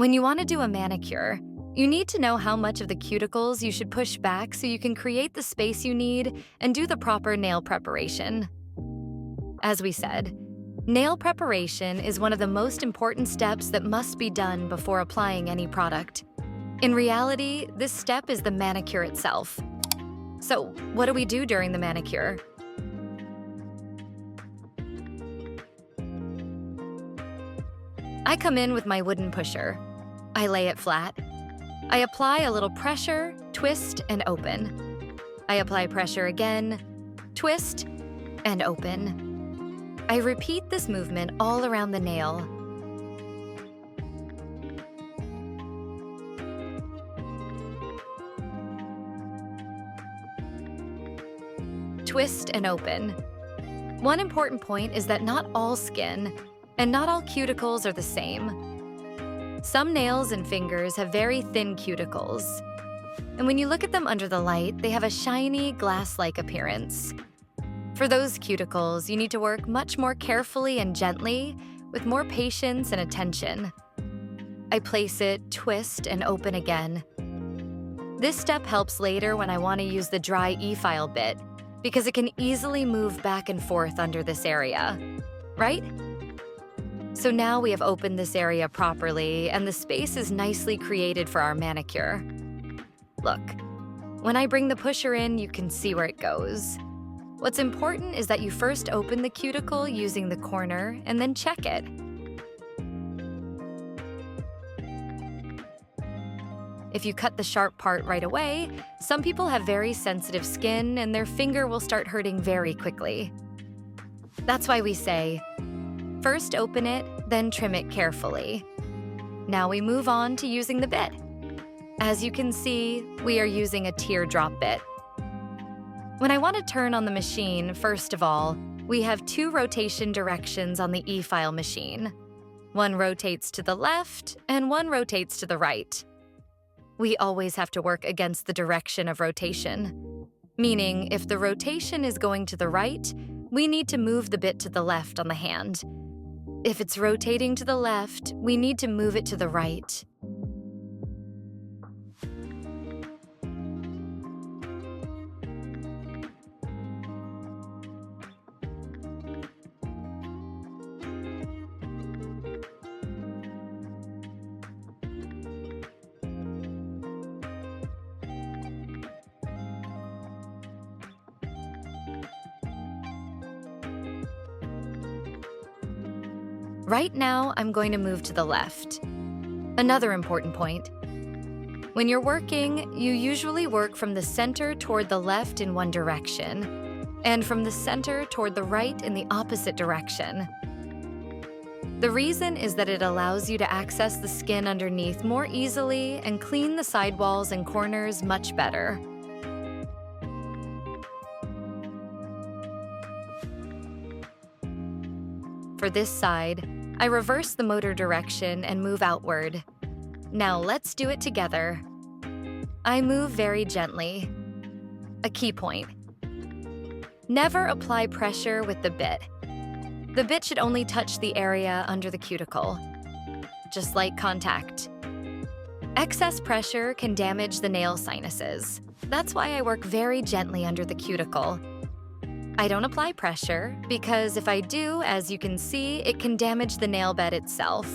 When you want to do a manicure, you need to know how much of the cuticles you should push back so you can create the space you need and do the proper nail preparation. As we said, nail preparation is one of the most important steps that must be done before applying any product. In reality, this step is the manicure itself. So, what do we do during the manicure? I come in with my wooden pusher. I lay it flat. I apply a little pressure, twist, and open. I apply pressure again, twist, and open. I repeat this movement all around the nail. Twist and open. One important point is that not all skin and not all cuticles are the same. Some nails and fingers have very thin cuticles, and when you look at them under the light, they have a shiny, glass-like appearance. For those cuticles, you need to work much more carefully and gently, with more patience and attention. I place it, twist, and open again. This step helps later when I want to use the dry e-file bit, because it can easily move back and forth under this area, right? So now we have opened this area properly, and the space is nicely created for our manicure. Look, when I bring the pusher in, you can see where it goes. What's important is that you first open the cuticle using the corner and then check it. If you cut the sharp part right away, some people have very sensitive skin and their finger will start hurting very quickly. That's why we say, first open it, then trim it carefully. Now we move on to using the bit. As you can see, we are using a teardrop bit. When I want to turn on the machine, first of all, we have 2 rotation directions on the e-file machine. One rotates to the left and one rotates to the right. We always have to work against the direction of rotation, meaning if the rotation is going to the right, we need to move the bit to the left on the hand. If it's rotating to the left, we need to move it to the right. Right now, I'm going to move to the left. Another important point. When you're working, you usually work from the center toward the left in one direction, and from the center toward the right in the opposite direction. The reason is that it allows you to access the skin underneath more easily and clean the sidewalls and corners much better. For this side, I reverse the motor direction and move outward. Now let's do it together. I move very gently. A key point. Never apply pressure with the bit. The bit should only touch the area under the cuticle, just like contact. Excess pressure can damage the nail sinuses. That's why I work very gently under the cuticle. I don't apply pressure because if I do, as you can see, it can damage the nail bed itself.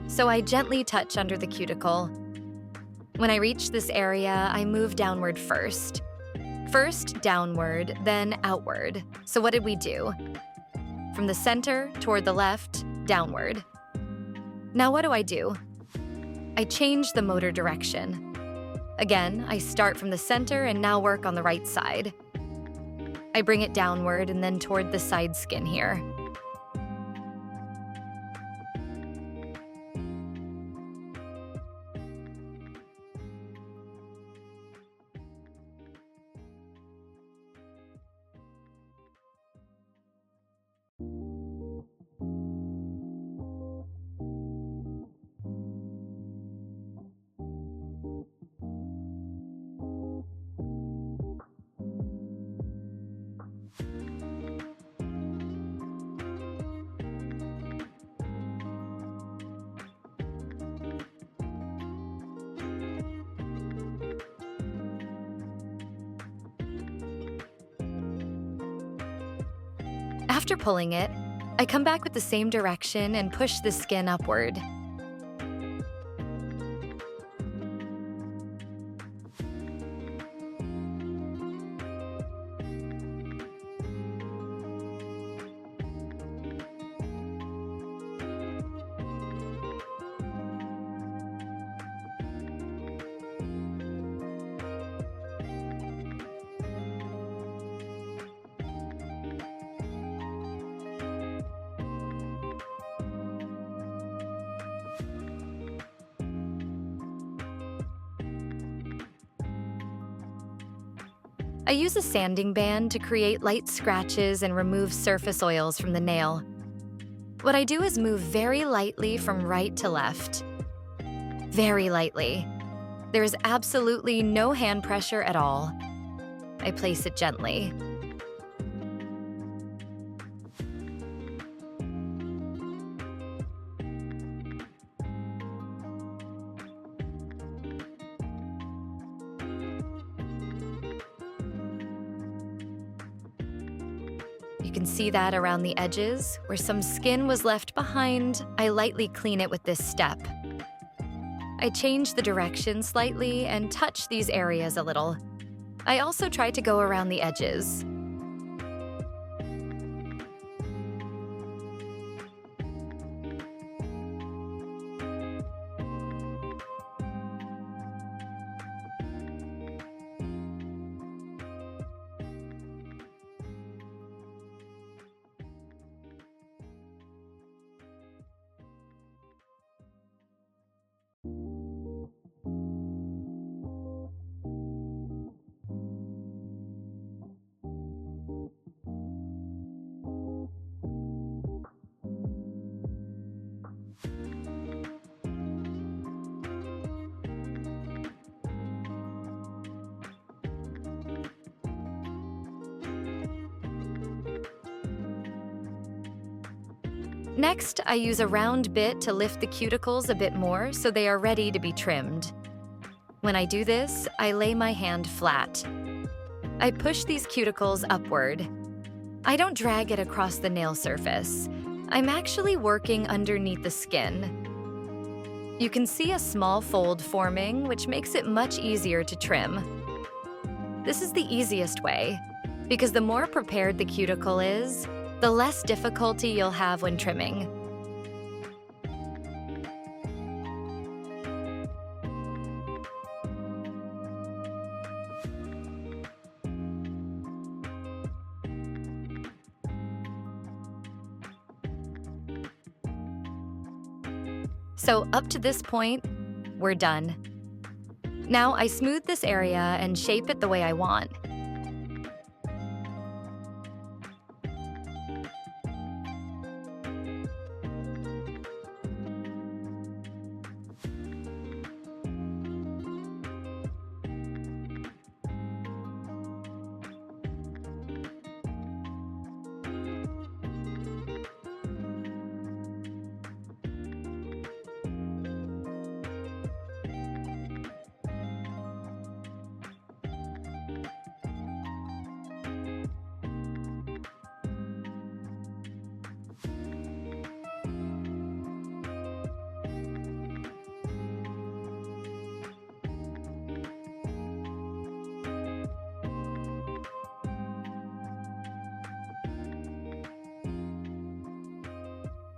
So I gently touch under the cuticle. When I reach this area, I move downward first. First downward, then outward. So what did we do? From the center toward the left, downward. Now what do? I change the motor direction. Again, I start from the center and now work on the right side. I bring it downward and then toward the side skin here. After pulling it, I come back with the same direction and push the skin upward. I use a sanding band to create light scratches and remove surface oils from the nail. What I do is move very lightly from right to left. Very lightly. There is absolutely no hand pressure at all. I place it gently. You can see that around the edges, where some skin was left behind, I lightly clean it with this step. I change the direction slightly and touch these areas a little. I also try to go around the edges. Next, I use a round bit to lift the cuticles a bit more so they are ready to be trimmed. When I do this, I lay my hand flat. I push these cuticles upward. I don't drag it across the nail surface. I'm actually working underneath the skin. You can see a small fold forming, which makes it much easier to trim. This is the easiest way, because the more prepared the cuticle is, the less difficulty you'll have when trimming. So up to this point, we're done. Now I smooth this area and shape it the way I want.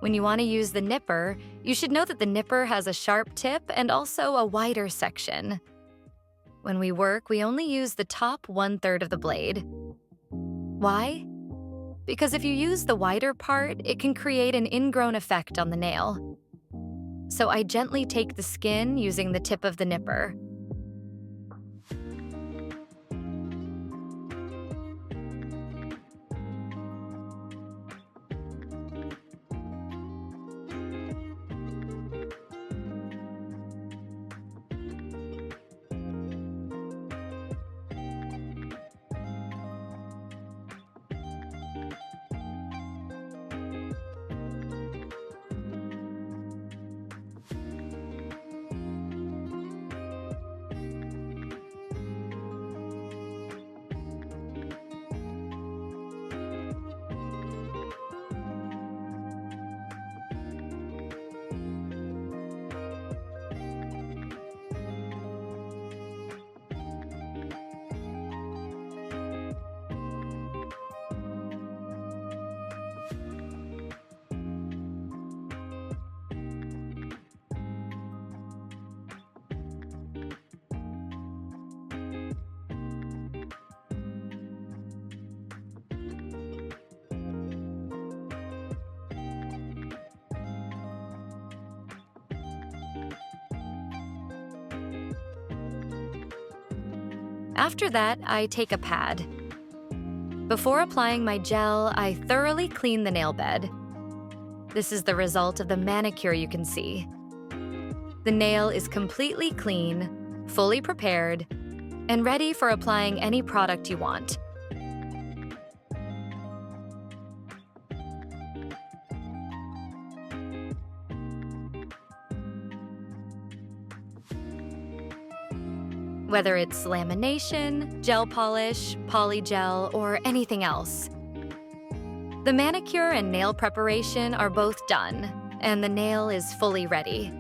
When you want to use the nipper, you should know that the nipper has a sharp tip and also a wider section. When we work, we only use the top 1/3 of the blade. Why? Because if you use the wider part, it can create an ingrown effect on the nail. So I gently take the skin using the tip of the nipper. After that, I take a pad. Before applying my gel, I thoroughly clean the nail bed. This is the result of the manicure you can see. The nail is completely clean, fully prepared, and ready for applying any product you want. Whether it's lamination, gel polish, polygel, or anything else. The manicure and nail preparation are both done, and the nail is fully ready.